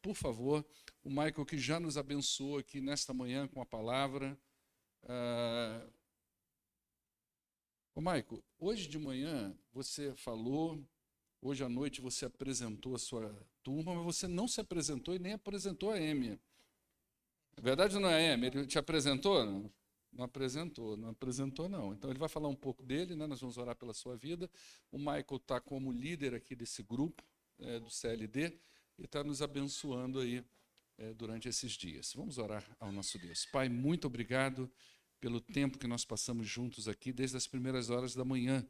por favor, o Michael, que já nos abençoou aqui nesta manhã com a palavra. Ô Michael, hoje de manhã você falou, hoje à noite você apresentou a sua turma, mas você não se apresentou e nem apresentou a Amy. É verdade ou não é, Amy? Ele te apresentou? Não, não apresentou não. Então ele vai falar um pouco dele, né? Nós vamos orar pela sua vida. O Michael está como líder aqui desse grupo do CLD e está nos abençoando aí durante esses dias. Vamos orar ao nosso Deus. Pai, muito obrigado pelo tempo que nós passamos juntos aqui, desde as primeiras horas da manhã.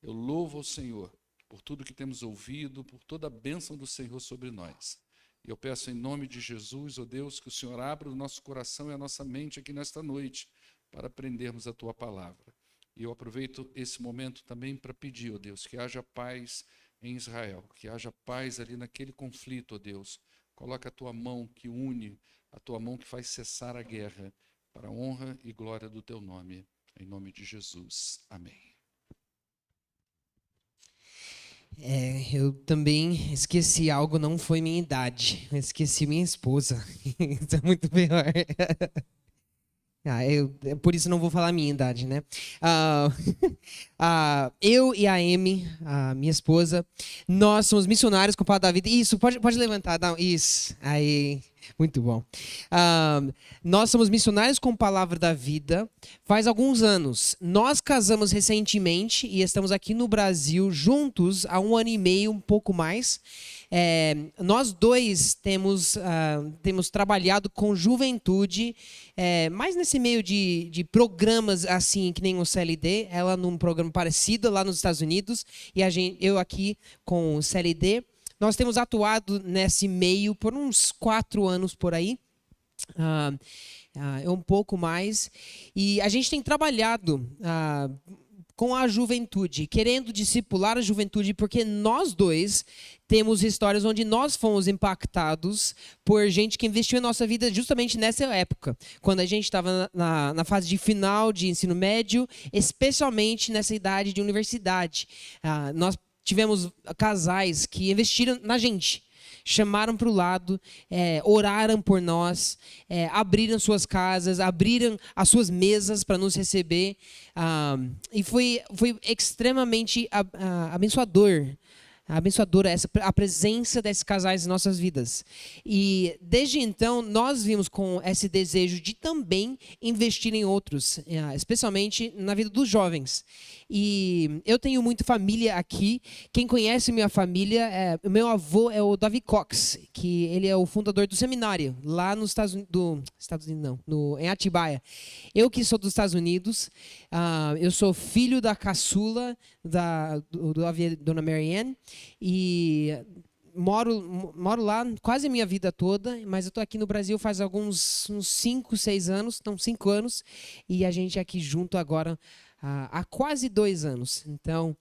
Eu louvo ao Senhor por tudo que temos ouvido, por toda a bênção do Senhor sobre nós. E eu peço em nome de Jesus, ó Deus, que o Senhor abra o nosso coração e a nossa mente aqui nesta noite para aprendermos a Tua palavra. E eu aproveito esse momento também para pedir, ó Deus, que haja paz em Israel, que haja paz ali naquele conflito, ó Deus. Coloca a Tua mão que une, a Tua mão que faz cessar a guerra, para a honra e glória do Teu nome. Em nome de Jesus. Amém. Eu também esqueci algo, não foi minha idade. Eu esqueci minha esposa. Isso é muito pior. Por isso não vou falar a minha idade, né? Eu e a Amy, a minha esposa, nós somos missionários com o Palavra da Vida. Isso, pode levantar. Não, isso, aí, muito bom. Nós somos missionários com Palavra da Vida faz alguns anos. Nós casamos recentemente e estamos aqui no Brasil juntos há 1 ano e meio, um pouco mais. Nós dois temos trabalhado com juventude, mais nesse meio de programas assim, que nem o CLD, ela num programa parecido lá nos Estados Unidos, e eu aqui com o CLD. Nós temos atuado nesse meio por uns 4 anos por aí, um pouco mais, e a gente tem trabalhado com a juventude, querendo discipular a juventude, porque nós dois temos histórias onde nós fomos impactados por gente que investiu em nossa vida justamente nessa época, quando a gente estava na fase de final de ensino médio, especialmente nessa idade de universidade. Nós tivemos casais que investiram na gente, chamaram para o lado, oraram por nós, abriram suas casas, abriram as suas mesas para nos receber, e foi extremamente abençoadora a presença desses casais em nossas vidas. E desde então nós vimos com esse desejo de também investir em outros, especialmente na vida dos jovens. E eu tenho muita família aqui. Quem conhece minha família, o meu avô é o Davi Cox, que ele é o fundador do seminário lá nos Estados Unidos, em Atibaia. Eu que sou dos Estados Unidos, eu sou filho da caçula do Dona Marianne, e moro lá quase a minha vida toda, mas eu estou aqui no Brasil faz uns 5, 6 anos, não, 5 anos, e a gente aqui junto agora há quase 2 anos. Então,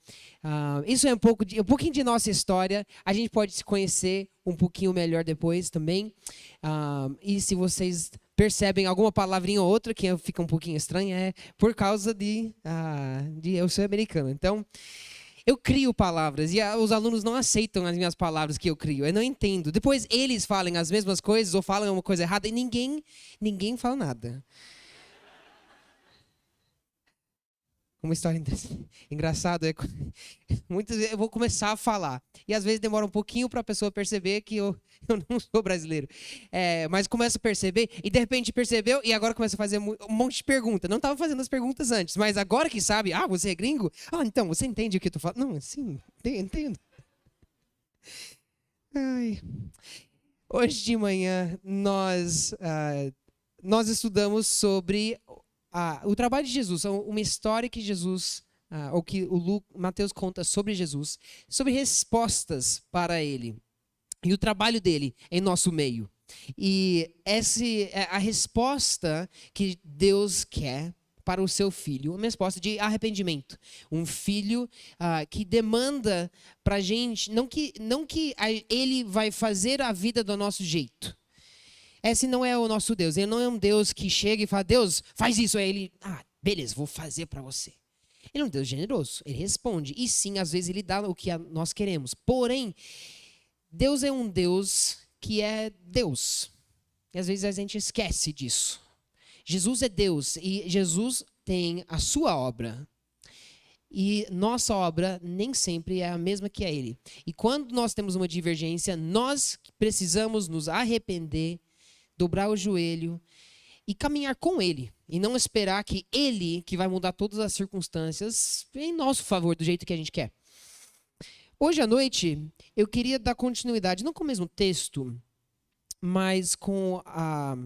isso é um pouquinho de nossa história. A gente pode se conhecer um pouquinho melhor depois também. E se vocês percebem alguma palavrinha ou outra que fica um pouquinho estranha, é por causa de eu ser americano. Então, eu crio palavras e os alunos não aceitam as minhas palavras que eu crio. Eu não entendo. Depois eles falam as mesmas coisas ou falam uma coisa errada e ninguém fala nada. Uma história engraçada é muitas vezes eu vou começar a falar e às vezes demora um pouquinho para a pessoa perceber que eu não sou brasileiro, mas começa a perceber e de repente percebeu e agora começa a fazer um monte de perguntas. Não estava fazendo as perguntas antes, mas agora que sabe, você é gringo? Então você entende o que eu tô falando? Não, sim, entendo. Ai. Hoje de manhã nós estudamos sobre o trabalho de Jesus, uma história que Jesus, ou que o Mateus conta sobre Jesus, sobre respostas para ele e o trabalho dele em nosso meio. E essa é a resposta que Deus quer para o seu filho, uma resposta de arrependimento. Um filho que demanda para a gente, não que ele vai fazer a vida do nosso jeito. Esse não é o nosso Deus. Ele não é um Deus que chega e fala, Deus, faz isso. Aí ele, beleza, vou fazer para você. Ele é um Deus generoso. Ele responde. E sim, às vezes ele dá o que nós queremos. Porém, Deus é um Deus que é Deus. E às vezes a gente esquece disso. Jesus é Deus e Jesus tem a sua obra. E nossa obra nem sempre é a mesma que a ele. E quando nós temos uma divergência, nós precisamos nos arrepender, dobrar o joelho e caminhar com ele. E não esperar que ele, que vai mudar todas as circunstâncias, em nosso favor, do jeito que a gente quer. Hoje à noite, eu queria dar continuidade, não com o mesmo texto, mas com a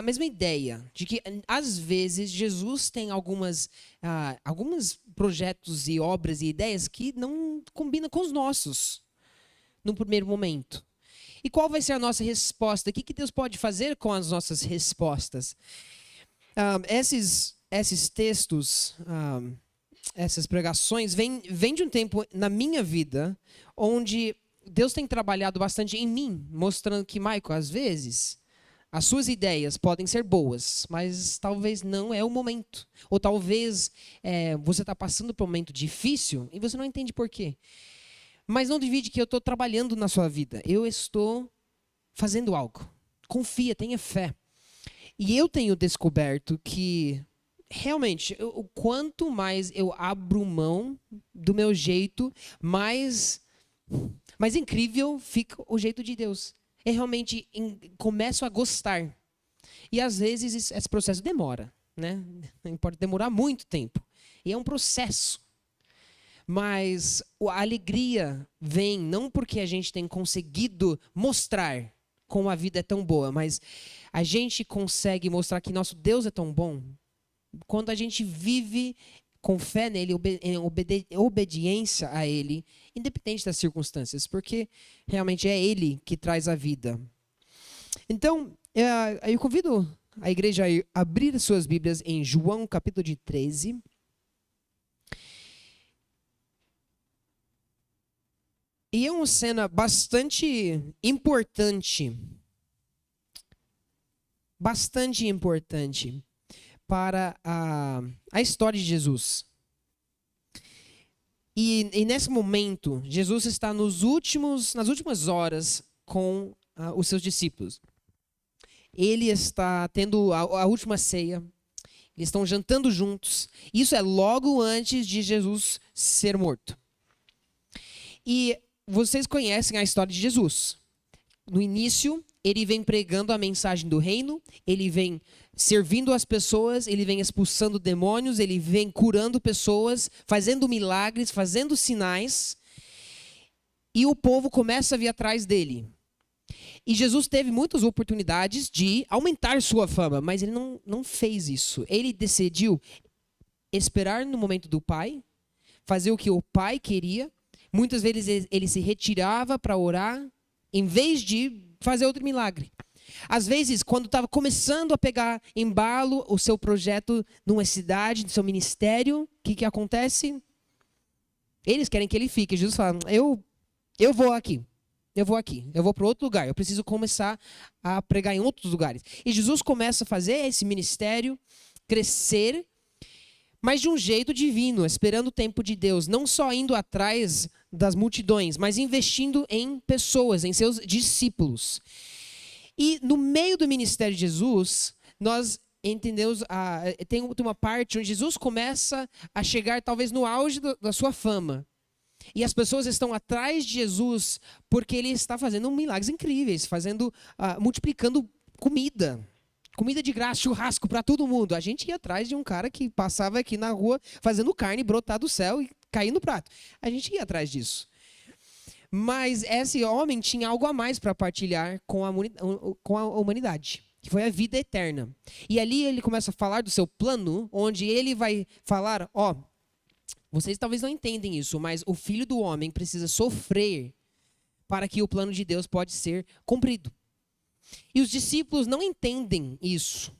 mesma ideia de que, às vezes, Jesus tem alguns projetos e obras e ideias que não combinam com os nossos, no primeiro momento. E qual vai ser a nossa resposta? O que Deus pode fazer com as nossas respostas? Esses textos, essas pregações, vêm de um tempo na minha vida onde Deus tem trabalhado bastante em mim, mostrando que, Michael, às vezes, as suas ideias podem ser boas, mas talvez não é o momento. Ou talvez você está passando por um momento difícil e você não entende por quê. Mas não duvide que eu estou trabalhando na sua vida. Eu estou fazendo algo. Confia, tenha fé. E eu tenho descoberto que, realmente, o quanto mais eu abro mão do meu jeito, mais incrível fica o jeito de Deus. Eu realmente começo a gostar. E às vezes esse processo demora, né? Pode demorar muito tempo. E é um processo. Mas a alegria vem não porque a gente tem conseguido mostrar como a vida é tão boa, mas a gente consegue mostrar que nosso Deus é tão bom quando a gente vive com fé nele, em obediência a ele, independente das circunstâncias, porque realmente é ele que traz a vida. Então, eu convido a igreja a abrir suas Bíblias em João, capítulo 13. E é uma cena bastante importante para a história de Jesus. E nesse momento, Jesus está nas últimas horas com os seus discípulos. Ele está tendo a última ceia. Eles estão jantando juntos. Isso é logo antes de Jesus ser morto. E vocês conhecem a história de Jesus. No início, ele vem pregando a mensagem do reino, ele vem servindo as pessoas, ele vem expulsando demônios, ele vem curando pessoas, fazendo milagres, fazendo sinais. E o povo começa a vir atrás dele. E Jesus teve muitas oportunidades de aumentar sua fama, mas ele não fez isso. Ele decidiu esperar no momento do Pai, fazer o que o Pai queria. Muitas vezes ele se retirava para orar, em vez de fazer outro milagre. Às vezes, quando estava começando a pegar embalo o seu projeto numa cidade, no seu ministério, o que acontece? Eles querem que ele fique. Jesus fala, eu vou aqui. Eu vou para outro lugar. Eu preciso começar a pregar em outros lugares. E Jesus começa a fazer esse ministério crescer, mas de um jeito divino, esperando o tempo de Deus. Não só indo atrás das multidões, mas investindo em pessoas, em seus discípulos. E no meio do ministério de Jesus, nós entendemos, tem uma parte onde Jesus começa a chegar talvez no auge da sua fama. E as pessoas estão atrás de Jesus porque ele está fazendo milagres incríveis, multiplicando comida de graça, churrasco para todo mundo. A gente ia atrás de um cara que passava aqui na rua fazendo carne brotar do céu e cair no prato. A gente ia atrás disso. Mas esse homem tinha algo a mais para partilhar com a humanidade, que foi a vida eterna. E ali ele começa a falar do seu plano, onde ele vai falar, vocês talvez não entendem isso, mas o Filho do Homem precisa sofrer para que o plano de Deus pode ser cumprido. E os discípulos não entendem isso.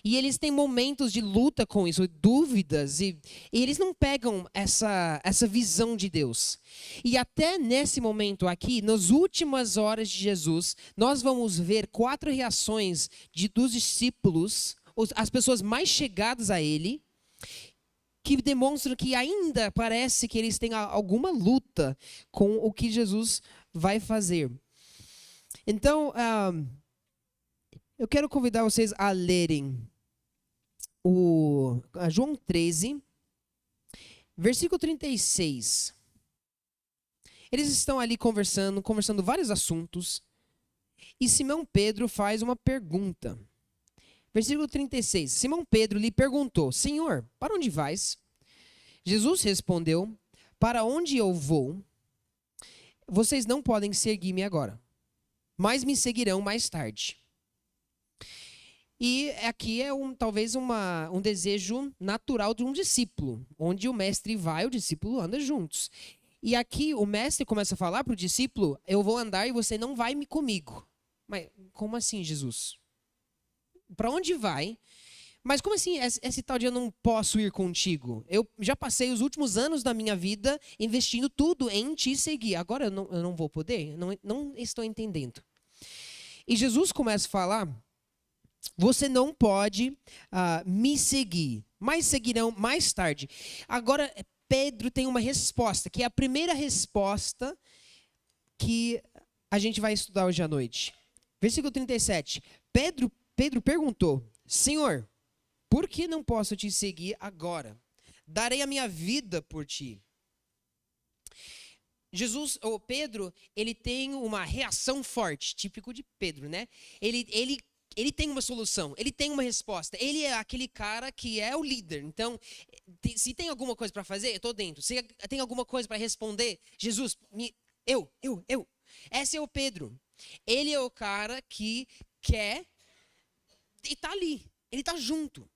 E eles têm momentos de luta com isso, dúvidas, e eles não pegam essa visão de Deus. E até nesse momento aqui, nas últimas horas de Jesus, nós vamos ver 4 reações dos discípulos, as pessoas mais chegadas a ele, que demonstram que ainda parece que eles têm alguma luta com o que Jesus vai fazer. Então, eu quero convidar vocês a lerem João 13, versículo 36. Eles estão ali conversando vários assuntos, e Simão Pedro faz uma pergunta. Versículo 36. Simão Pedro lhe perguntou: Senhor, para onde vais? Jesus respondeu: para onde eu vou, vocês não podem seguir-me agora, mas me seguirão mais tarde. E aqui é talvez um desejo natural de um discípulo, onde o mestre vai, o discípulo anda juntos. E aqui o mestre começa a falar para o discípulo: eu vou andar e você não vai comigo. Mas como assim, Jesus? Para onde vai? Mas como assim, esse tal de eu não posso ir contigo? Eu já passei os últimos anos da minha vida investindo tudo em te seguir. Agora eu não vou poder? Não estou entendendo. E Jesus começa a falar: você não pode me seguir, mas seguirão mais tarde. Agora, Pedro tem uma resposta, que é a primeira resposta que a gente vai estudar hoje à noite. Versículo 37. Pedro perguntou: Senhor, por que não posso te seguir agora? Darei a minha vida por ti. Pedro, ele tem uma reação forte, típico de Pedro, né? Ele tem uma solução, ele tem uma resposta. Ele é aquele cara que é o líder. Então, se tem alguma coisa para fazer, eu estou dentro. Se tem alguma coisa para responder, Jesus, eu. Esse é o Pedro. Ele é o cara que quer e está ali. Ele está junto.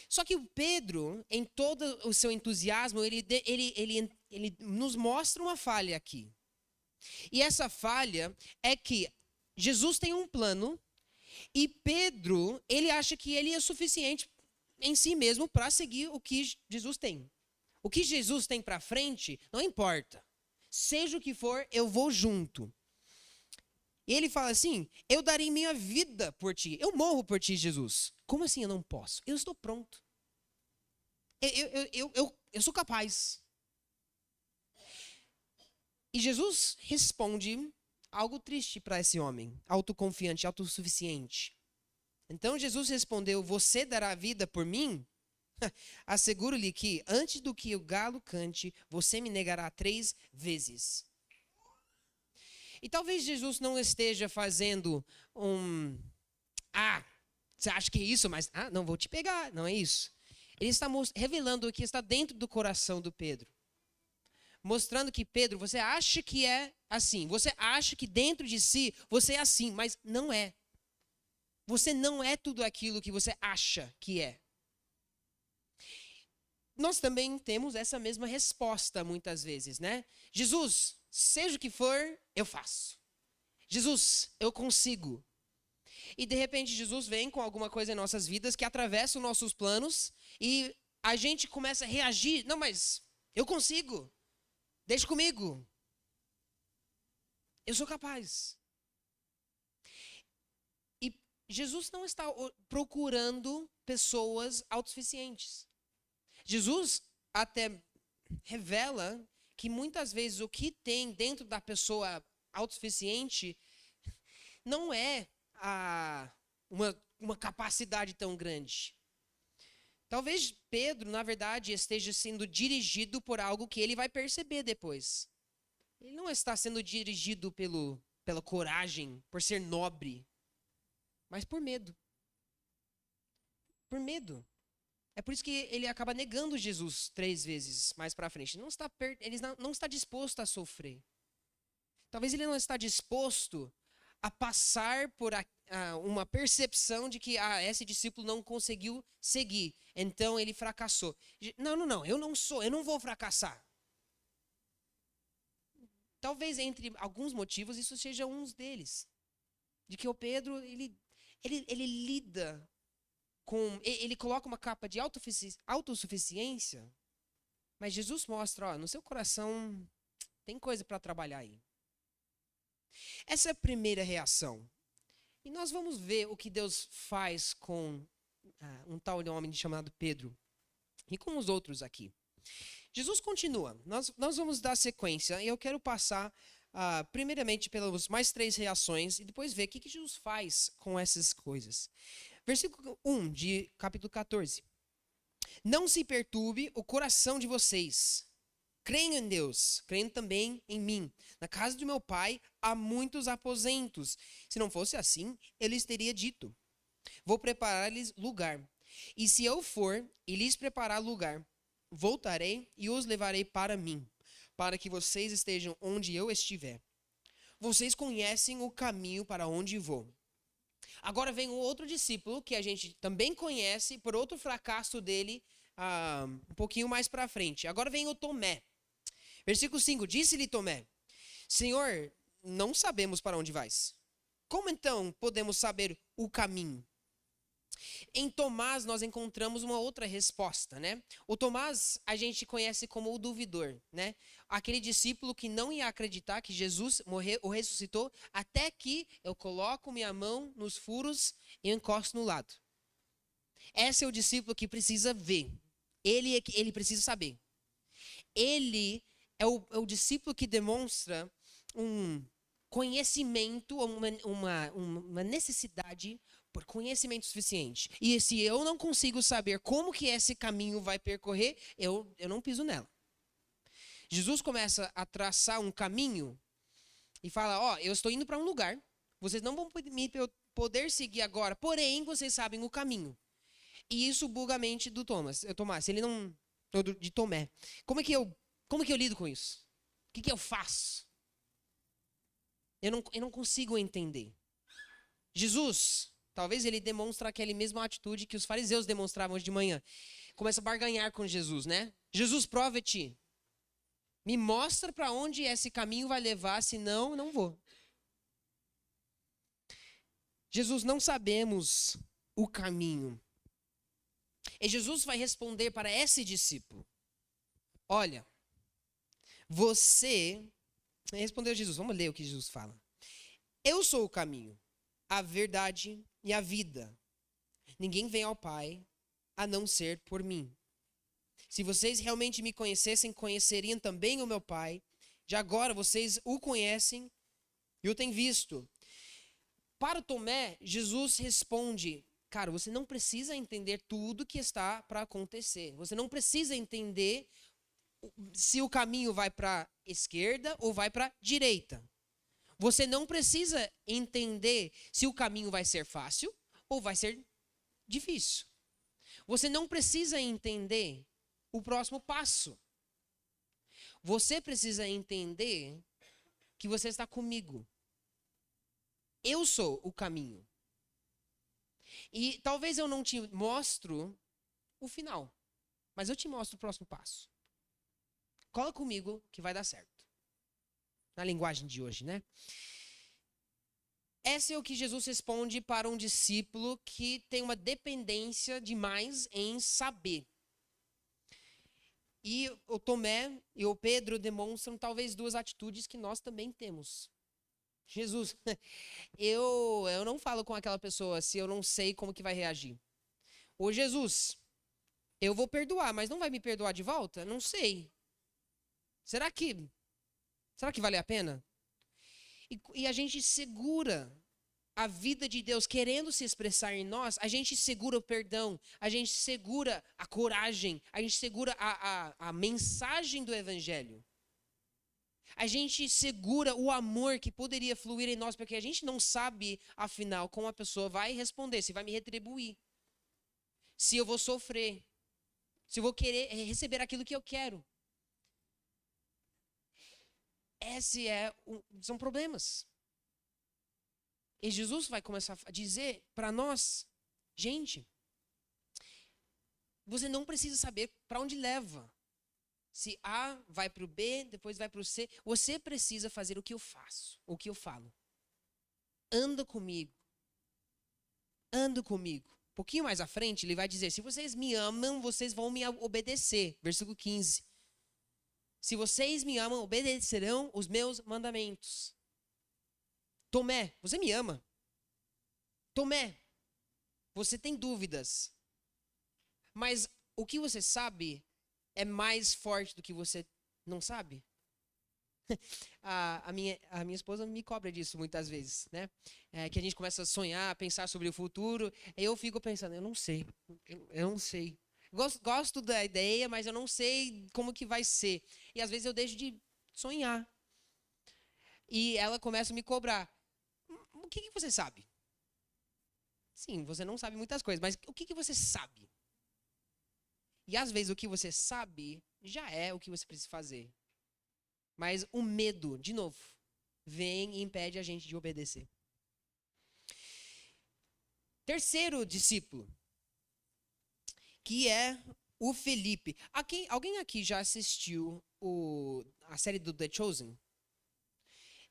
Só que o Pedro, em todo o seu entusiasmo, ele nos mostra uma falha aqui. E essa falha é que Jesus tem um plano e Pedro, ele acha que ele é suficiente em si mesmo para seguir o que Jesus tem. O que Jesus tem para frente, não importa. Seja o que for, eu vou junto. E ele fala assim: eu darei minha vida por ti. Eu morro por ti, Jesus. Como assim eu não posso? Eu estou pronto. Eu sou capaz. E Jesus responde algo triste para esse homem, autoconfiante, autossuficiente. Então Jesus respondeu: você dará vida por mim? Asseguro-lhe que antes do que o galo cante, você me negará 3 vezes. E talvez Jesus não esteja fazendo você acha que é isso, mas não vou te pegar, não é isso. Ele está revelando o que está dentro do coração do Pedro. Mostrando que Pedro, você acha que é assim, você acha que dentro de si você é assim, mas não é. Você não é tudo aquilo que você acha que é. Nós também temos essa mesma resposta muitas vezes, né? Jesus, seja o que for, eu faço. Jesus, eu consigo. E de repente Jesus vem com alguma coisa em nossas vidas que atravessa os nossos planos e a gente começa a reagir. Não, mas eu consigo. Deixa comigo. Eu sou capaz. E Jesus não está procurando pessoas autossuficientes. Jesus até revela que muitas vezes o que tem dentro da pessoa autossuficiente não é uma capacidade tão grande. Talvez Pedro, na verdade, esteja sendo dirigido por algo que ele vai perceber depois. Ele não está sendo dirigido pela coragem, por ser nobre, mas por medo. Por medo. É por isso que ele acaba negando Jesus 3 vezes mais para frente. Ele não está disposto a sofrer. Talvez ele não está disposto a passar por uma percepção de que esse discípulo não conseguiu seguir. Então ele fracassou. Não, eu não vou fracassar. Talvez entre alguns motivos isso seja um deles. De que o Pedro, ele lida ele coloca uma capa de autossuficiência, mas Jesus mostra, no seu coração tem coisa para trabalhar aí. Essa é a primeira reação. E nós vamos ver o que Deus faz com um tal de homem chamado Pedro e com os outros aqui. Jesus continua. Nós vamos dar sequência e eu quero passar primeiramente pelas mais 3 reações e depois ver o que Jesus faz com essas coisas. Versículo 1 de capítulo 14. Não se perturbe o coração de vocês. Creem em Deus, creem também em mim. Na casa do meu pai há muitos aposentos. Se não fosse assim, ele lhes teria dito: vou preparar-lhes lugar. E se eu for e lhes preparar lugar, voltarei e os levarei para mim, para que vocês estejam onde eu estiver. Vocês conhecem o caminho para onde vou. Agora vem um outro discípulo que a gente também conhece por outro fracasso dele, um pouquinho mais para frente. Agora vem o Tomé. Versículo 5, disse-lhe Tomé: Senhor, não sabemos para onde vais. Como então podemos saber o caminho? Em Tomás nós encontramos uma outra resposta, né? O Tomás a gente conhece como o duvidor, né? Aquele discípulo que não ia acreditar que Jesus morreu ou ressuscitou até que eu coloco minha mão nos furos e encosto no lado. Esse é o discípulo que precisa ver. Ele precisa saber. Ele é o discípulo que demonstra um conhecimento, uma necessidade por conhecimento suficiente. E se eu não consigo saber como que esse caminho vai percorrer, eu não piso nela. Jesus começa a traçar um caminho e fala: eu estou indo para um lugar, vocês não vão me poder seguir agora, porém vocês sabem o caminho. E isso buga a mente do Tomás, ele não, de Tomé. Como que eu lido com isso? O que eu faço? Eu não consigo entender. Jesus, talvez ele demonstre aquela mesma atitude que os fariseus demonstravam hoje de manhã. Começa a barganhar com Jesus, né? Jesus, prova-te. Me mostra para onde esse caminho vai levar, senão eu não vou. Jesus, não sabemos o caminho. E Jesus vai responder para esse discípulo: olha, respondeu Jesus, vamos ler o que Jesus fala. Eu sou o caminho, a verdade e a vida. Ninguém vem ao Pai a não ser por mim. Se vocês realmente me conhecessem, conheceriam também o meu Pai. De agora vocês o conhecem e o têm visto. Para Tomé, Jesus responde: cara, você não precisa entender tudo que está para acontecer. Você não precisa entender se o caminho vai para a esquerda ou vai para a direita. Você não precisa entender se o caminho vai ser fácil ou vai ser difícil. Você não precisa entender o próximo passo. Você precisa entender que você está comigo. Eu sou o caminho. E talvez eu não te mostro o final, mas eu te mostro o próximo passo. Cola comigo que vai dar certo. Na linguagem de hoje, né? Esse é o que Jesus responde para um discípulo que tem uma dependência demais em saber. E o Tomé e o Pedro demonstram talvez duas atitudes que nós também temos. Jesus, eu não falo com aquela pessoa se eu não sei como que vai reagir. Ô Jesus, eu vou perdoar, mas não vai me perdoar de volta? Não sei. Será que vale a pena? E a gente segura a vida de Deus querendo se expressar em nós, a gente segura o perdão, a gente segura a coragem, a gente segura a mensagem do Evangelho. A gente segura o amor que poderia fluir em nós, porque a gente não sabe, afinal, como a pessoa vai responder, se vai me retribuir, se eu vou sofrer, se eu vou querer receber aquilo que eu quero. São problemas. E Jesus vai começar a dizer para nós, gente, você não precisa saber para onde leva. Se A vai para o B, depois vai para o C. Você precisa fazer o que eu faço, o que eu falo. Anda comigo. Anda comigo. Um pouquinho mais à frente, ele vai dizer, se vocês me amam, vocês vão me obedecer. Versículo 15. Se vocês me amam, obedecerão os meus mandamentos. Tomé, você me ama? Tomé, você tem dúvidas. Mas o que você sabe é mais forte do que você não sabe? A minha esposa me cobra disso muitas vezes, né? Que a gente começa a sonhar, a pensar sobre o futuro. E eu fico pensando, eu não sei. Eu não sei. Gosto da ideia, mas eu não sei como que vai ser. E às vezes eu deixo de sonhar. E ela começa a me cobrar. O que você sabe? Sim, você não sabe muitas coisas, mas o que você sabe? E às vezes o que você sabe já é o que você precisa fazer. Mas o medo, de novo, vem e impede a gente de obedecer. Terceiro discípulo, que é o Felipe. Alguém aqui já assistiu a série do The Chosen?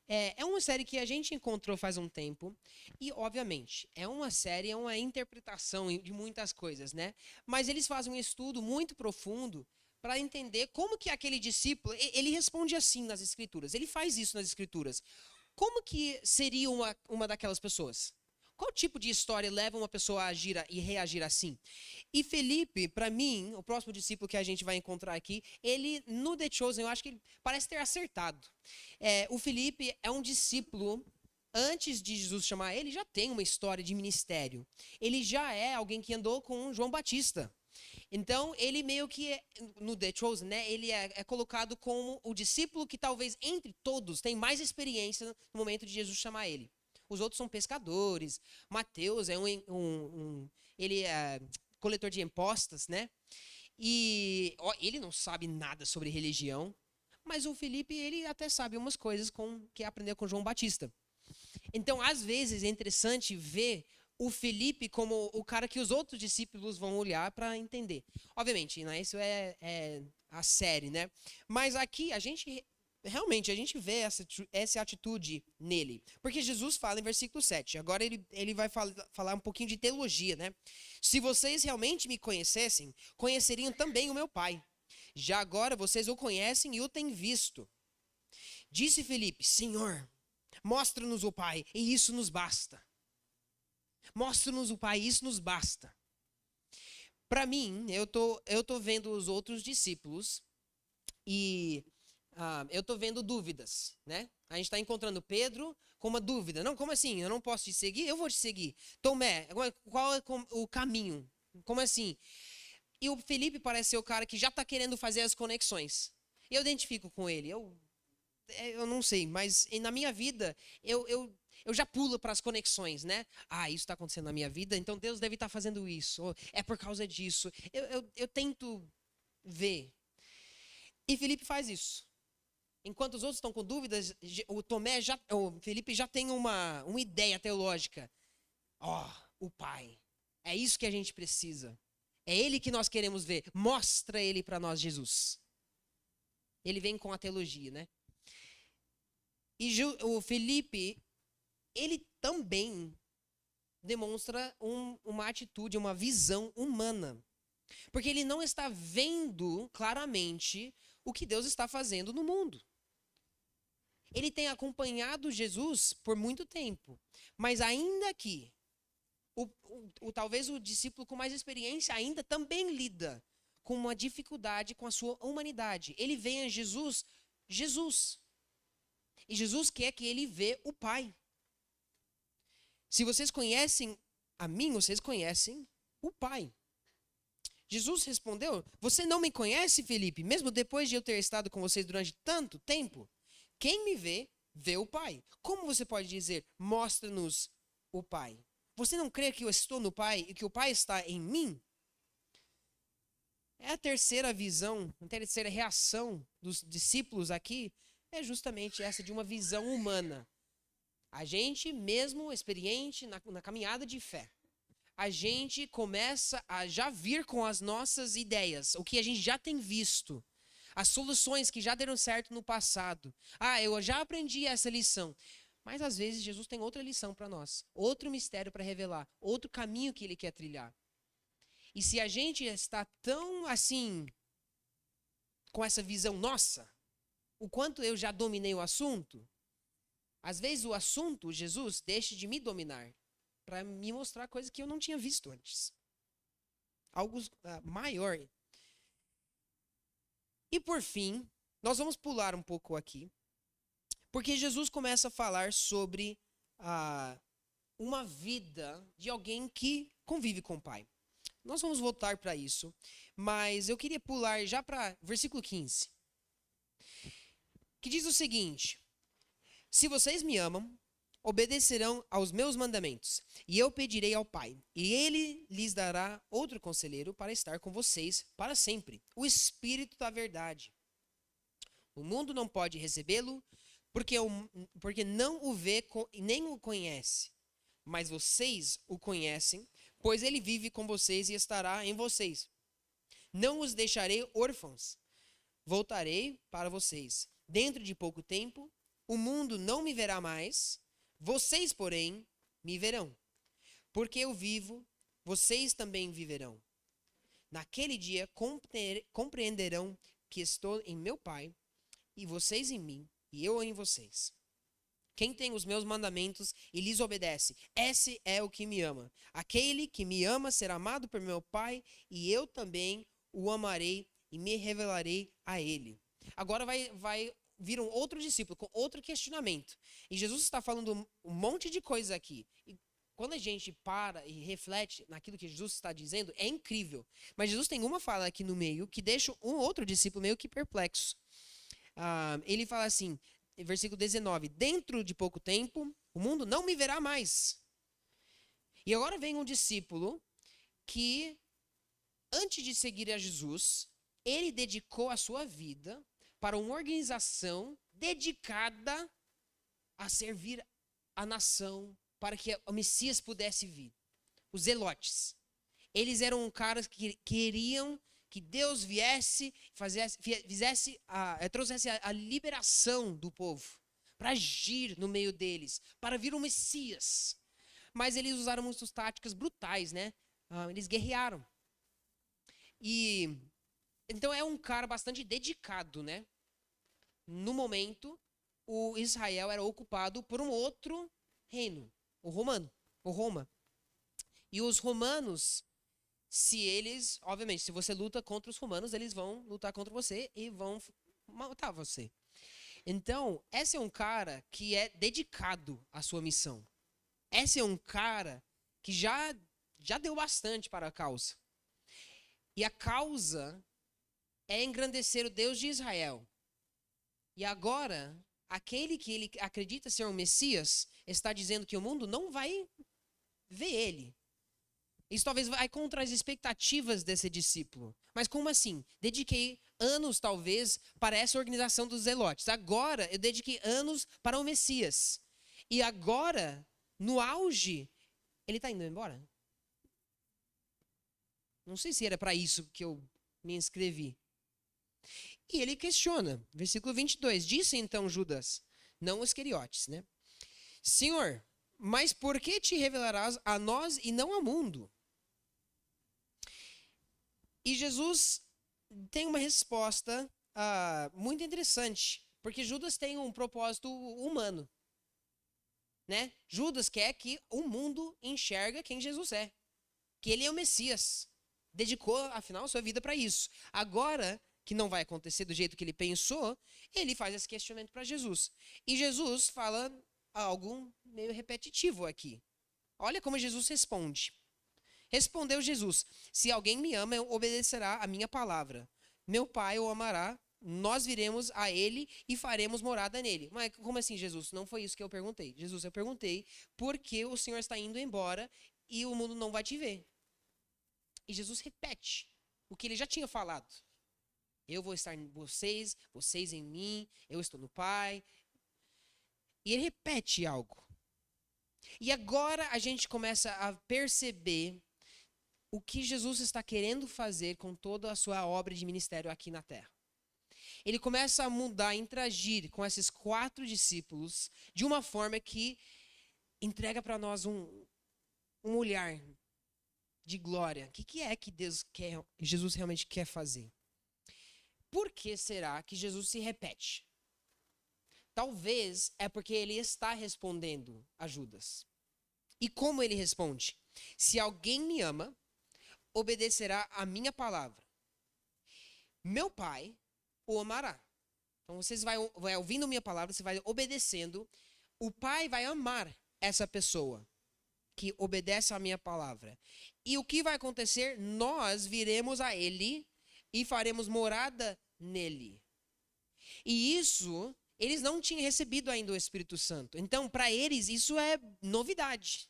É uma série que a gente encontrou faz um tempo e, obviamente, é uma série, é uma interpretação de muitas coisas, né? Mas eles fazem um estudo muito profundo para entender como que aquele discípulo, ele responde assim nas escrituras, ele faz isso nas escrituras. Como que seria uma daquelas pessoas? Qual tipo de história leva uma pessoa a agir e reagir assim? E Felipe, para mim, o próximo discípulo que a gente vai encontrar aqui, ele, no The Chosen, eu acho que ele parece ter acertado. O Felipe é um discípulo, antes de Jesus chamar ele, já tem uma história de ministério. Ele já é alguém que andou com João Batista. Então, ele meio que, no The Chosen, né, ele é colocado como o discípulo que talvez entre todos tem mais experiência no momento de Jesus chamar ele. Os outros são pescadores. Mateus é ele é coletor de impostos, né? E ele não sabe nada sobre religião, mas o Felipe, ele até sabe umas coisas que aprendeu com João Batista. Então, às vezes, é interessante ver o Felipe como o cara que os outros discípulos vão olhar para entender. Obviamente, né, isso é a série, né? Mas aqui a gente vê essa atitude nele. Porque Jesus fala em versículo 7. Agora ele vai falar um pouquinho de teologia, né? Se vocês realmente me conhecessem, conheceriam também o meu Pai. Já agora vocês o conhecem e o têm visto. Disse Felipe: Senhor, mostra-nos o Pai, e isso nos basta. Mostra-nos o Pai, e isso nos basta. Para mim, eu tô vendo os outros discípulos e eu tô vendo dúvidas, né? A gente está encontrando Pedro com uma dúvida. Não, como assim? Eu não posso te seguir? Eu vou te seguir. Tomé, qual é o caminho? Como assim? E o Felipe parece ser o cara que já está querendo fazer as conexões. Eu identifico com ele. Eu não sei, mas na minha vida, eu já pulo para as conexões, né? Isso está acontecendo na minha vida, então Deus deve estar fazendo isso. Ou é por causa disso. Eu tento ver. E Felipe faz isso. Enquanto os outros estão com dúvidas, o Felipe já tem uma ideia teológica. O Pai. É isso que a gente precisa. É Ele que nós queremos ver. Mostra Ele para nós, Jesus. Ele vem com a teologia, né? E o Felipe, ele também demonstra uma atitude, uma visão humana. Porque ele não está vendo claramente o que Deus está fazendo no mundo. Ele tem acompanhado Jesus por muito tempo. Mas ainda que talvez o discípulo com mais experiência ainda também lida com uma dificuldade com a sua humanidade. Ele vê em Jesus. E Jesus quer que ele vê o Pai. Se vocês conhecem a mim, vocês conhecem o Pai. Jesus respondeu: Você não me conhece, Felipe, mesmo depois de eu ter estado com vocês durante tanto tempo? Quem me vê, vê o Pai. Como você pode dizer, mostra-nos o Pai? Você não crê que eu estou no Pai e que o Pai está em mim? A terceira visão, a terceira reação dos discípulos aqui é justamente essa de uma visão humana. A gente, mesmo experiente na caminhada de fé, a gente começa a já vir com as nossas ideias, o que a gente já tem visto, as soluções que já deram certo no passado. Eu já aprendi essa lição. Mas às vezes Jesus tem outra lição para nós, outro mistério para revelar, outro caminho que ele quer trilhar. E se a gente está tão assim, com essa visão nossa, o quanto eu já dominei o assunto, às vezes o assunto, Jesus, deixa de me dominar para me mostrar coisas que eu não tinha visto antes. Algo maior. E por fim, nós vamos pular um pouco aqui. Porque Jesus começa a falar sobre uma vida de alguém que convive com o Pai. Nós vamos voltar para isso, mas eu queria pular já para versículo 15, que diz o seguinte: se vocês me amam, obedecerão aos meus mandamentos, e eu pedirei ao Pai, e ele lhes dará outro conselheiro para estar com vocês para sempre, o Espírito da verdade. O mundo não pode recebê-lo, porque não o vê nem o conhece. Mas vocês o conhecem, pois ele vive com vocês e estará em vocês. Não os deixarei órfãos. Voltarei para vocês. Dentro de pouco tempo, o mundo não me verá mais, vocês, porém, me verão. Porque eu vivo, vocês também viverão. Naquele dia compreenderão que estou em meu Pai, e vocês em mim, e eu em vocês. Quem tem os meus mandamentos e lhes obedece, esse é o que me ama. Aquele que me ama será amado por meu Pai, e eu também o amarei e me revelarei a ele. Agora vai vir um outro discípulo com outro questionamento. E Jesus está falando um monte de coisa aqui. E quando a gente para e reflete naquilo que Jesus está dizendo, é incrível. Mas Jesus tem uma fala aqui no meio que deixa um outro discípulo meio que perplexo. Ele fala assim, versículo 19: dentro de pouco tempo, o mundo não me verá mais. E agora vem um discípulo que, antes de seguir a Jesus, ele dedicou a sua vida para uma organização dedicada a servir a nação, para que o Messias pudesse vir. Os zelotes. Eles eram caras que queriam que Deus viesse, trouxesse a liberação do povo, para agir no meio deles, para vir um Messias. Mas eles usaram muitas táticas brutais, né? Eles guerrearam. E então é um cara bastante dedicado, né? No momento, o Israel era ocupado por um outro reino, o Roma. E os romanos, obviamente, se você luta contra os romanos, eles vão lutar contra você e vão matar você. Então, esse é um cara que é dedicado à sua missão. Esse é um cara que já deu bastante para a causa. E a causa é engrandecer o Deus de Israel. E agora, aquele que ele acredita ser um Messias está dizendo que o mundo não vai ver ele. Isso talvez vai contra as expectativas desse discípulo. Mas como assim? Dediquei anos, talvez, para essa organização dos zelotes. Agora, eu dediquei anos para o Messias. E agora, no auge, ele está indo embora? Não sei se era para isso que eu me inscrevi. E ele questiona, versículo 22. Disse então Judas, não Iscariotes, né? Senhor, mas por que te revelarás a nós e não ao mundo? E Jesus tem uma resposta muito interessante, porque Judas tem um propósito humano, né? Judas quer que o mundo enxerga quem Jesus é, que ele é o Messias. Dedicou, afinal, sua vida para isso. Agora, que não vai acontecer do jeito que ele pensou, ele faz esse questionamento para Jesus. E Jesus fala algo meio repetitivo aqui. Olha como Jesus responde. Respondeu Jesus, se alguém me ama, obedecerá a minha palavra. Meu Pai o amará, nós viremos a ele e faremos morada nele. Mas como assim, Jesus? Não foi isso que eu perguntei. Jesus, eu perguntei por que o Senhor está indo embora e o mundo não vai te ver. E Jesus repete o que ele já tinha falado. Eu vou estar em vocês, vocês em mim, eu estou no Pai. E ele repete algo. E agora a gente começa a perceber o que Jesus está querendo fazer com toda a sua obra de ministério aqui na Terra. Ele começa a mudar, interagir com esses 4 discípulos de uma forma que entrega para nós um olhar de glória. O que é que Jesus realmente quer fazer? Por que será que Jesus se repete? Talvez é porque ele está respondendo a Judas. E como ele responde? Se alguém me ama, obedecerá a minha palavra. Meu Pai o amará. Então você vai ouvindo minha palavra, você vai obedecendo. O Pai vai amar essa pessoa que obedece à minha palavra. E o que vai acontecer? Nós viremos a Ele e faremos morada nele. E isso, eles não tinham recebido ainda o Espírito Santo. Então, para eles, isso é novidade.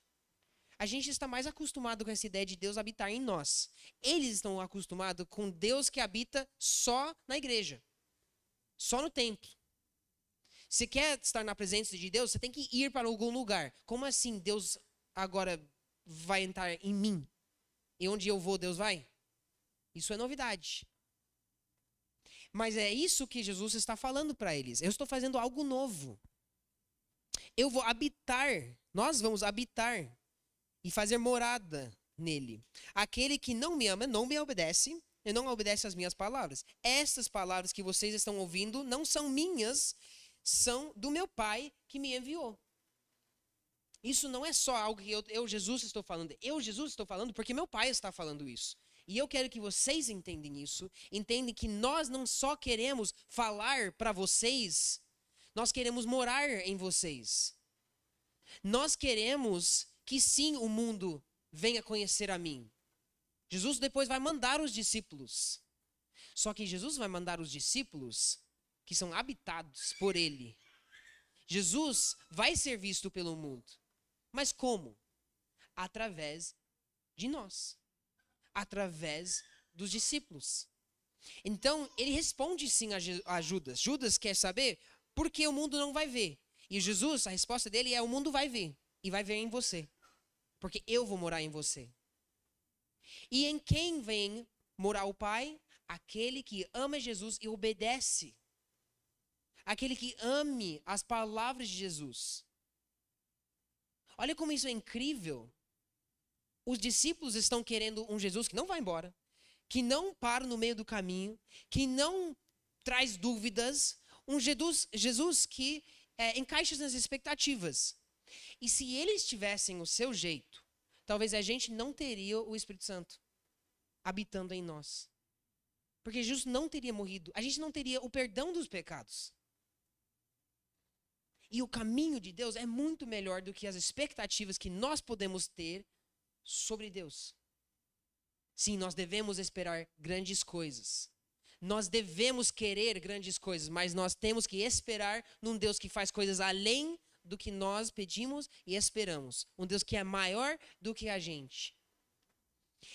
A gente está mais acostumado com essa ideia de Deus habitar em nós. Eles estão acostumados com Deus que habita só na igreja, só no templo. Se quer estar na presença de Deus, você tem que ir para algum lugar. Como assim Deus agora vai entrar em mim? E onde eu vou, Deus vai? Isso é novidade. Mas é isso que Jesus está falando para eles. Eu estou fazendo algo novo. Eu vou habitar, nós vamos habitar e fazer morada nele. Aquele que não me ama, não me obedece, e não obedece às minhas palavras. Essas palavras que vocês estão ouvindo não são minhas, são do meu Pai que me enviou. Isso não é só algo que eu Jesus, estou falando. Eu, Jesus, estou falando porque meu Pai está falando isso. E eu quero que vocês entendam isso. Entendem que nós não só queremos falar para vocês, nós queremos morar em vocês. Nós queremos que sim, o mundo venha conhecer a mim. Jesus depois vai mandar os discípulos. Só que Jesus vai mandar os discípulos que são habitados por Ele. Jesus vai ser visto pelo mundo. Mas como? Através de nós. Através dos discípulos. Então, ele responde sim a Judas. Judas quer saber por que o mundo não vai ver. E Jesus, a resposta dele é: o mundo vai ver. E vai ver em você. Porque eu vou morar em você. E em quem vem morar o Pai? Aquele que ama Jesus e obedece. Aquele que ame as palavras de Jesus. Olha como isso é incrível. Os discípulos estão querendo um Jesus que não vai embora, que não para no meio do caminho, que não traz dúvidas, um Jesus que encaixa nas expectativas. E se eles tivessem o seu jeito, talvez a gente não teria o Espírito Santo habitando em nós. Porque Jesus não teria morrido, a gente não teria o perdão dos pecados. E o caminho de Deus é muito melhor do que as expectativas que nós podemos ter sobre Deus. Sim, nós devemos esperar grandes coisas. Nós devemos querer grandes coisas, mas nós temos que esperar num Deus que faz coisas além do que nós pedimos e esperamos. Um Deus que é maior do que a gente.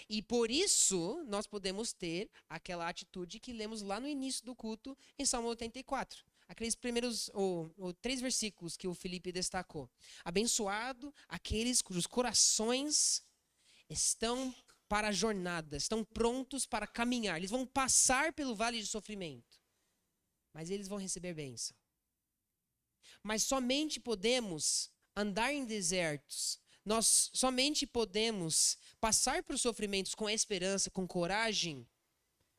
E por isso nós podemos ter aquela atitude que lemos lá no início do culto em Salmo 84. Aqueles primeiros ou 3 versículos que o Felipe destacou. Abençoado aqueles cujos corações estão para a jornada, estão prontos para caminhar. Eles vão passar pelo vale de sofrimento, mas eles vão receber bênção. Mas somente podemos andar em desertos, nós somente podemos passar por sofrimentos com esperança, com coragem,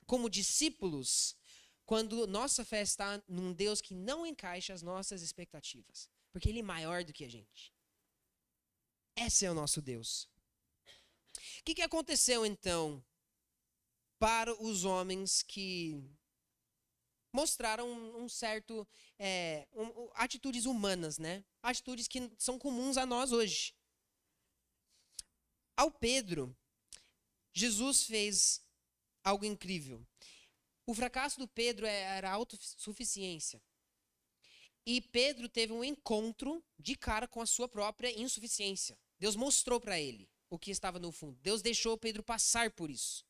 como discípulos, quando nossa fé está num Deus que não encaixa as nossas expectativas, porque Ele é maior do que a gente. Esse é o nosso Deus. O que aconteceu então para os homens que mostraram um certo atitudes humanas, né? Atitudes que são comuns a nós hoje. Ao Pedro, Jesus fez algo incrível. O fracasso do Pedro era a autossuficiência. E Pedro teve um encontro de cara com a sua própria insuficiência. Deus mostrou para ele o que estava no fundo. Deus deixou Pedro passar por isso.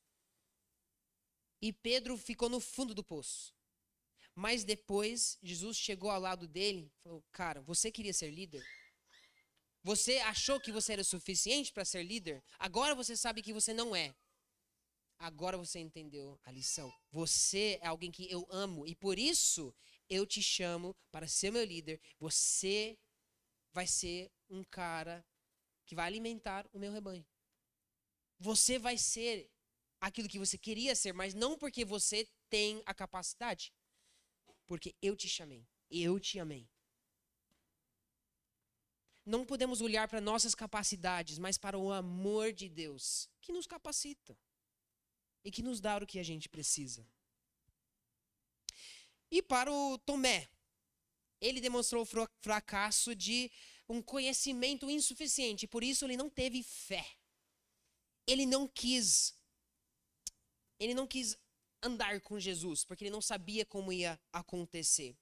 E Pedro ficou no fundo do poço. Mas depois, Jesus chegou ao lado dele e falou: cara, você queria ser líder? Você achou que você era suficiente para ser líder? Agora você sabe que você não é. Agora você entendeu a lição. Você é alguém que eu amo e por isso eu te chamo para ser meu líder. Você vai ser um cara que vai alimentar o meu rebanho. Você vai ser aquilo que você queria ser, mas não porque você tem a capacidade. Porque eu te chamei, eu te amei. Não podemos olhar para nossas capacidades, mas para o amor de Deus, que nos capacita e que nos dá o que a gente precisa. E para o Tomé, ele demonstrou o fracasso de um conhecimento insuficiente, por isso ele não teve fé. Ele não quis andar com Jesus, porque ele não sabia como ia acontecer.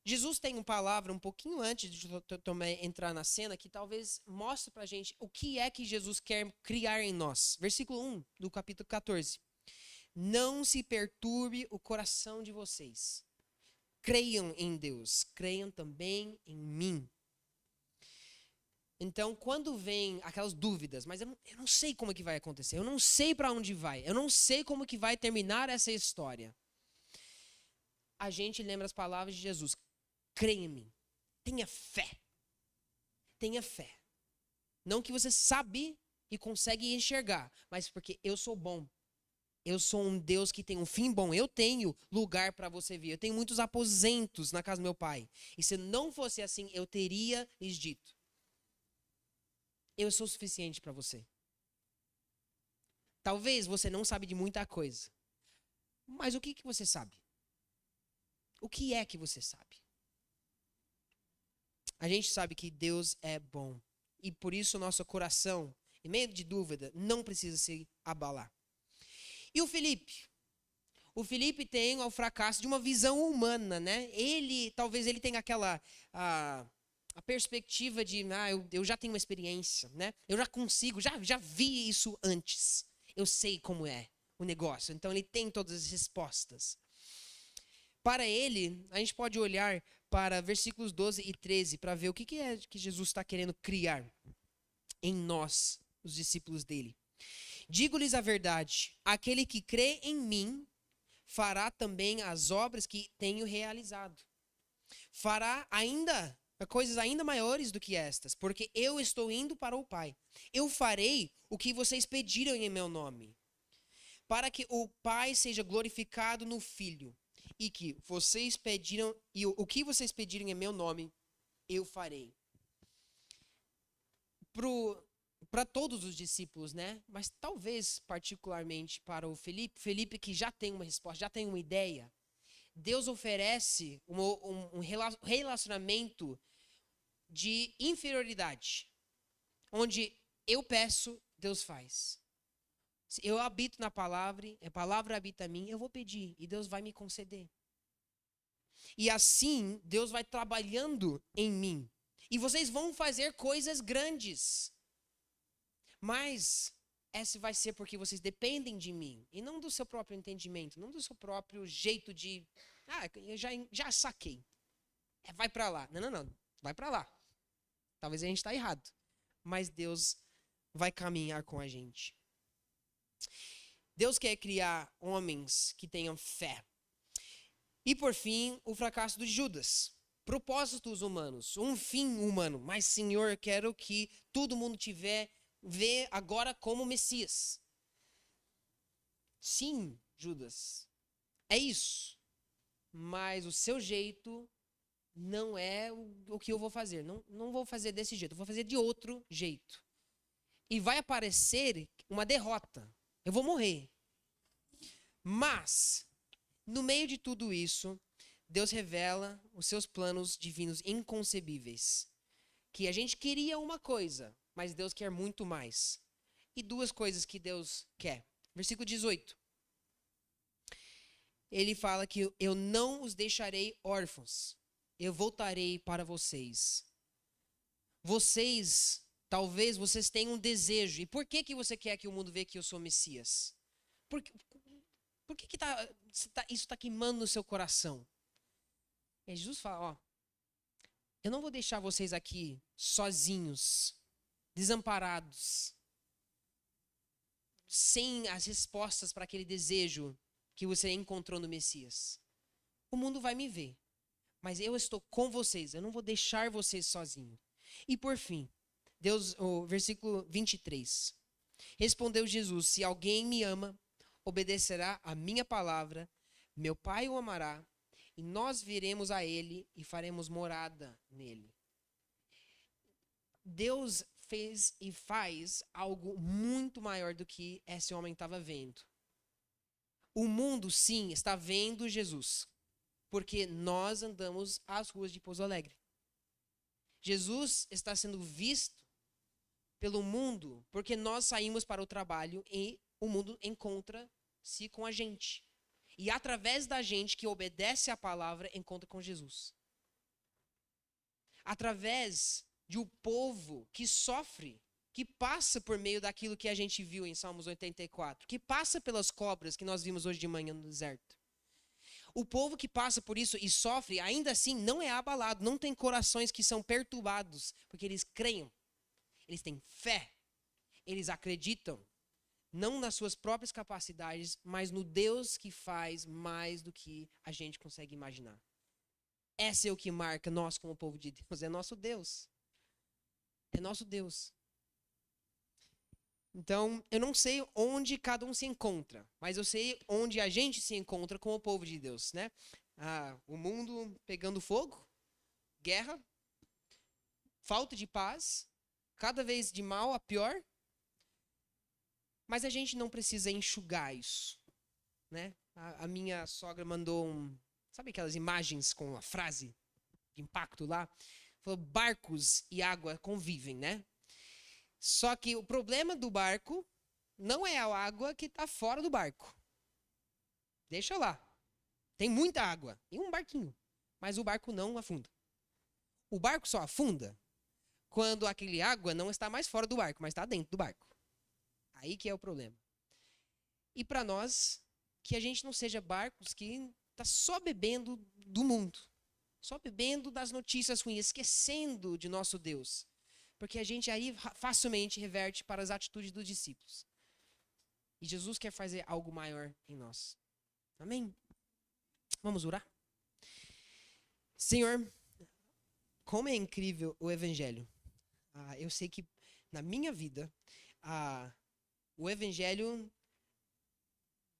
Jesus tem uma palavra um pouquinho antes de Tomé entrar na cena que talvez mostre pra gente o que é que Jesus quer criar em nós. Versículo 1 do capítulo 14. Não se perturbe o coração de vocês. Creiam em Deus, creiam também em mim. Então, quando vem aquelas dúvidas, mas eu não sei como é que vai acontecer, eu não sei para onde vai, eu não sei como que vai terminar essa história. A gente lembra as palavras de Jesus. Creia em mim. Tenha fé. Tenha fé. Não que você sabe e consegue enxergar, mas porque eu sou bom. Eu sou um Deus que tem um fim bom. Eu tenho lugar para você vir. Eu tenho muitos aposentos na casa do meu pai. E se não fosse assim, eu teria lhes dito. Eu sou suficiente para você. Talvez você não sabe de muita coisa. Mas o que você sabe? O que é que você sabe? A gente sabe que Deus é bom. E por isso o nosso coração, em meio de dúvida, não precisa se abalar. E o Felipe? O Felipe tem o fracasso de uma visão humana, né? Talvez ele tenha aquela a perspectiva de, eu já tenho uma experiência, né? Eu já consigo, já vi isso antes. Eu sei como é o negócio. Então ele tem todas as respostas. Para ele, a gente pode olhar para versículos 12 e 13 para ver o que é que Jesus está querendo criar em nós, os discípulos dele. Digo-lhes a verdade, aquele que crê em mim fará também as obras que tenho realizado. Fará coisas ainda maiores do que estas, porque eu estou indo para o Pai. Eu farei o que vocês pediram em meu nome, para que o Pai seja glorificado no Filho. E que vocês pediram, e o que vocês pedirem em meu nome, eu farei. Para todos os discípulos, né? Mas talvez particularmente para o Felipe que já tem uma resposta, já tem uma ideia. Deus oferece um relacionamento de inferioridade, onde eu peço, Deus faz. Eu habito na palavra, a palavra habita em mim, eu vou pedir e Deus vai me conceder. E assim, Deus vai trabalhando em mim. E vocês vão fazer coisas grandes. Mas essa vai ser porque vocês dependem de mim. E não do seu próprio entendimento, não do seu próprio jeito de... eu já saquei. Vai para lá. Não. Vai para lá. Talvez a gente está errado. Mas Deus vai caminhar com a gente. Deus quer criar homens que tenham fé. E por fim, o fracasso de Judas. Propósitos humanos, um fim humano. Mas, Senhor, eu quero que todo mundo vê agora como Messias. Sim, Judas. É isso. Mas o seu jeito não é o que eu vou fazer. Não vou fazer desse jeito. Eu vou fazer de outro jeito. E vai aparecer uma derrota. Eu vou morrer. Mas, no meio de tudo isso, Deus revela os seus planos divinos inconcebíveis. Que a gente queria uma coisa, mas Deus quer muito mais. E duas coisas que Deus quer. Versículo 18. Ele fala que eu não os deixarei órfãos. Eu voltarei para vocês. Talvez vocês tenham um desejo. E por que você quer que o mundo veja que eu sou Messias? Por que isso está queimando no seu coração? E Jesus fala, eu não vou deixar vocês aqui sozinhos, desamparados, sem as respostas para aquele desejo que você encontrou no Messias. O mundo vai me ver, mas eu estou com vocês, eu não vou deixar vocês sozinhos. E por fim, o versículo 23. Respondeu Jesus, se alguém me ama, obedecerá a minha palavra, meu Pai o amará, e nós viremos a ele e faremos morada nele. Deus fez e faz algo muito maior do que esse homem estava vendo. O mundo, sim, está vendo Jesus. porque nós andamos às ruas de Pouso Alegre. Jesus está sendo visto pelo mundo porque nós saímos para o trabalho e o mundo encontra-se com a gente. E através da gente que obedece à palavra, encontra com Jesus. Através de um povo que sofre, que passa por meio daquilo que a gente viu em Salmos 84, que passa pelas cobras que nós vimos hoje de manhã no deserto. O povo que passa por isso e sofre, ainda assim, não é abalado, não tem corações que são perturbados, porque eles creem, eles têm fé, eles acreditam, não nas suas próprias capacidades, mas no Deus que faz mais do que a gente consegue imaginar. Esse é o que marca nós como povo de Deus, é nosso Deus. É nosso Deus. Então, eu não sei onde cada um se encontra, mas eu sei onde a gente se encontra como povo de Deus, né? O mundo pegando fogo, guerra, falta de paz, cada vez de mal a pior. Mas a gente não precisa enxugar isso, né? A minha sogra mandou sabe aquelas imagens com a frase de impacto lá? Falou, barcos e água convivem, né? Só que o problema do barco não é a água que está fora do barco. Deixa lá. Tem muita água em um barquinho, mas o barco não afunda. O barco só afunda quando aquele água não está mais fora do barco, mas está dentro do barco. Aí que é o problema. E para nós, que a gente não seja barcos que está só bebendo do mundo, só bebendo das notícias ruins, esquecendo de nosso Deus. Porque a gente aí facilmente reverte para as atitudes dos discípulos. E Jesus quer fazer algo maior em nós. Amém? Vamos orar? Senhor, como é incrível o Evangelho. Eu sei que na minha vida, o Evangelho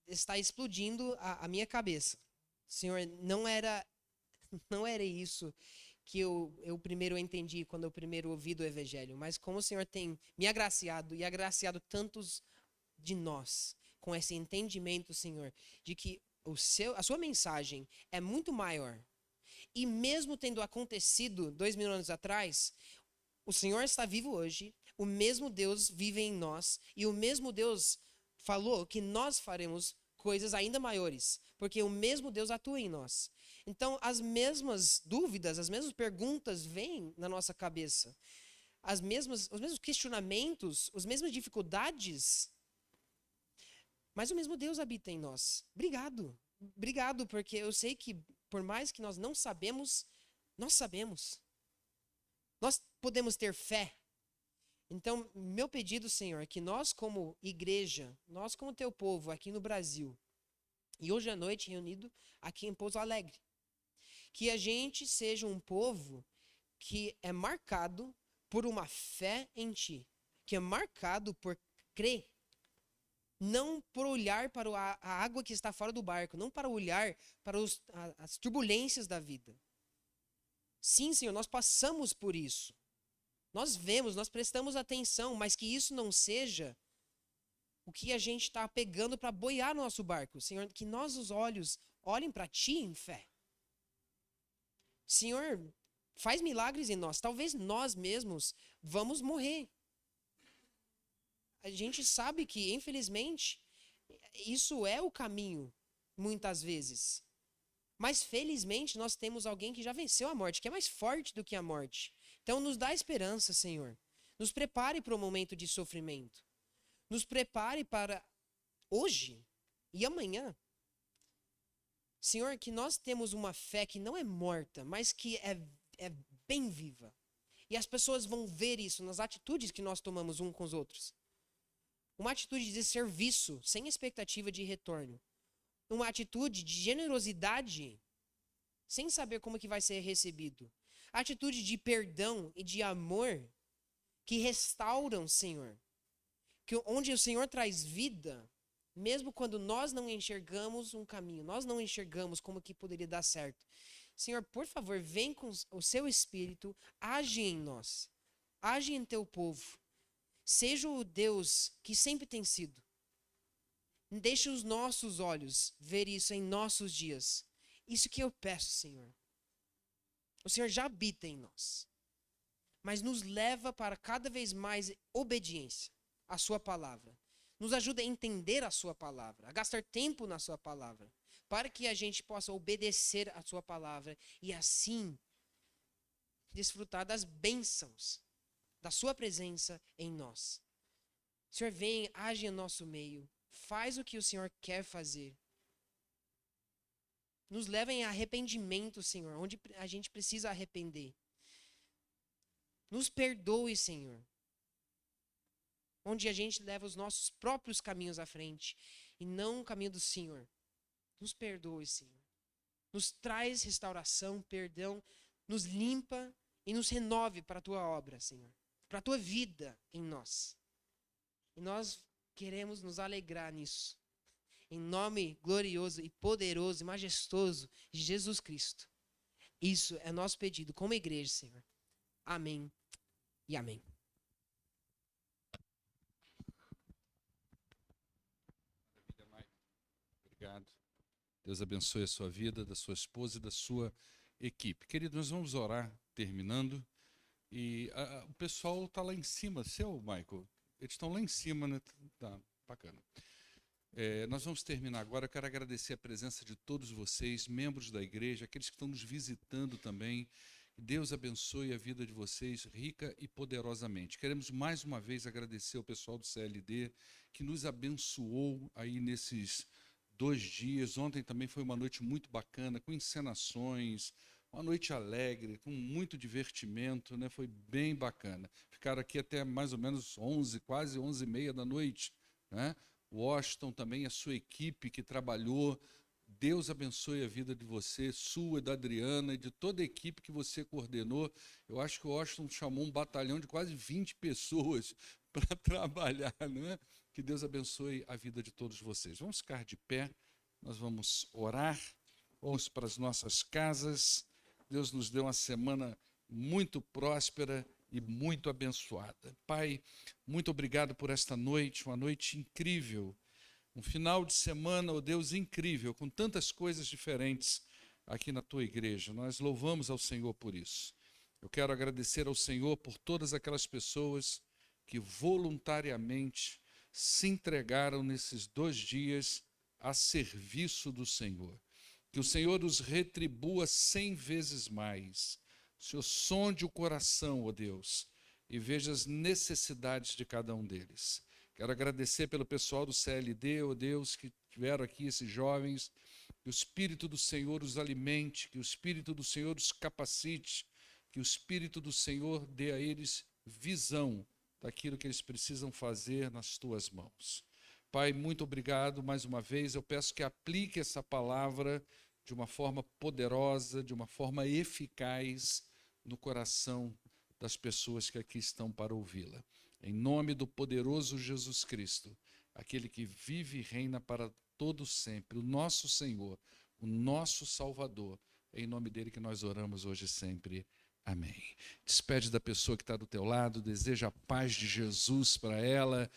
está explodindo a minha cabeça. Senhor, não era isso que eu primeiro entendi quando eu primeiro ouvi do Evangelho, mas como o Senhor tem me agraciado e agraciado tantos de nós com esse entendimento, Senhor, de que a sua mensagem é muito maior. E mesmo tendo acontecido 2000 anos atrás, o Senhor está vivo hoje, o mesmo Deus vive em nós e o mesmo Deus falou que nós faremos coisas ainda maiores, porque o mesmo Deus atua em nós. Então, as mesmas dúvidas, as mesmas perguntas vêm na nossa cabeça. Os mesmos questionamentos, as mesmas dificuldades. Mas o mesmo Deus habita em nós. Obrigado. Obrigado, porque eu sei que por mais que nós não sabemos, nós sabemos. Nós podemos ter fé. Então, meu pedido, Senhor, é que nós como igreja, nós como teu povo aqui no Brasil, e hoje à noite reunido aqui em Pouso Alegre, que a gente seja um povo que é marcado por uma fé em Ti, que é marcado por crer, não por olhar para a água que está fora do barco, não para olhar para as turbulências da vida. Sim, Senhor, nós passamos por isso. Nós vemos, nós prestamos atenção, mas que isso não seja o que a gente está pegando para boiar no nosso barco. Senhor, que nossos olhos olhem para Ti em fé. Senhor, faz milagres em nós. Talvez nós mesmos vamos morrer. A gente sabe que, infelizmente, isso é o caminho, muitas vezes. Mas, felizmente, nós temos alguém que já venceu a morte, que é mais forte do que a morte. Então, nos dá esperança, Senhor. Nos prepare para o momento de sofrimento. Nos prepare para hoje e amanhã. Senhor, que nós temos uma fé que não é morta, mas que é bem viva. E as pessoas vão ver isso nas atitudes que nós tomamos uns com os outros. Uma atitude de serviço, sem expectativa de retorno. Uma atitude de generosidade, sem saber como que vai ser recebido. Atitude de perdão e de amor que restauram, Senhor. Onde o Senhor traz vida, mesmo quando nós não enxergamos um caminho, nós não enxergamos como que poderia dar certo. Senhor, por favor, vem com o seu Espírito, age em nós, age em teu povo. Seja o Deus que sempre tem sido. Deixe os nossos olhos ver isso em nossos dias. Isso que eu peço, Senhor. O Senhor já habita em nós, mas nos leva para cada vez mais obediência à sua palavra. Nos ajuda a entender a sua palavra, a gastar tempo na sua palavra, para que a gente possa obedecer a sua palavra e assim desfrutar das bênçãos da sua presença em nós. Senhor, vem, age em nosso meio, faz o que o Senhor quer fazer. Nos leva em arrependimento, Senhor, onde a gente precisa arrepender. Nos perdoe, Senhor, onde a gente leva os nossos próprios caminhos à frente e não o caminho do Senhor. Nos perdoe, Senhor. Nos traz restauração, perdão, nos limpa e nos renove para a tua obra, Senhor, para a tua vida em nós. E nós queremos nos alegrar nisso. Em nome glorioso e poderoso e majestoso de Jesus Cristo. Isso é nosso pedido como igreja, Senhor. Amém e amém. Obrigado. Deus abençoe a sua vida, da sua esposa e da sua equipe. Querido, nós vamos orar terminando. E o pessoal está lá em cima, Michael? Eles estão lá em cima, né? Tá, bacana. Nós vamos terminar agora. Eu quero agradecer a presença de todos vocês, membros da igreja, aqueles que estão nos visitando também. Deus abençoe a vida de vocês rica e poderosamente. Queremos mais uma vez agradecer ao pessoal do CLD que nos abençoou aí nesses 2 dias. Ontem também foi uma noite muito bacana, com encenações, uma noite alegre, com muito divertimento, né? Foi bem bacana. Ficaram aqui até mais ou menos 11, quase 11h30 da noite, né? Washington também, a sua equipe que trabalhou. Deus abençoe a vida de você, sua, da Adriana e de toda a equipe que você coordenou. Eu acho que o Washington chamou um batalhão de quase 20 pessoas para trabalhar, né? Que Deus abençoe a vida de todos vocês. Vamos ficar de pé, nós vamos orar, vamos para as nossas casas. Deus nos deu uma semana muito próspera e muito abençoada. Pai, muito obrigado por esta noite, uma noite incrível, um final de semana, ó Deus, incrível, com tantas coisas diferentes aqui na tua igreja. Nós louvamos ao Senhor por isso. Eu quero agradecer ao Senhor por todas aquelas pessoas que voluntariamente se entregaram nesses 2 dias a serviço do Senhor. Que o Senhor os retribua 100 vezes mais. O Senhor sonde o coração, ó Deus, e veja as necessidades de cada um deles. Quero agradecer pelo pessoal do CLD, ó Deus, que tiveram aqui esses jovens. Que o Espírito do Senhor os alimente, que o Espírito do Senhor os capacite, que o Espírito do Senhor dê a eles visão daquilo que eles precisam fazer nas tuas mãos. Pai, muito obrigado mais uma vez. Eu peço que aplique essa palavra de uma forma poderosa, de uma forma eficaz no coração das pessoas que aqui estão para ouvi-la. Em nome do poderoso Jesus Cristo, aquele que vive e reina para todo sempre, o nosso Senhor, o nosso Salvador. É em nome dele que nós oramos hoje e sempre. Amém. Despede da pessoa que está do teu lado, deseja a paz de Jesus para ela.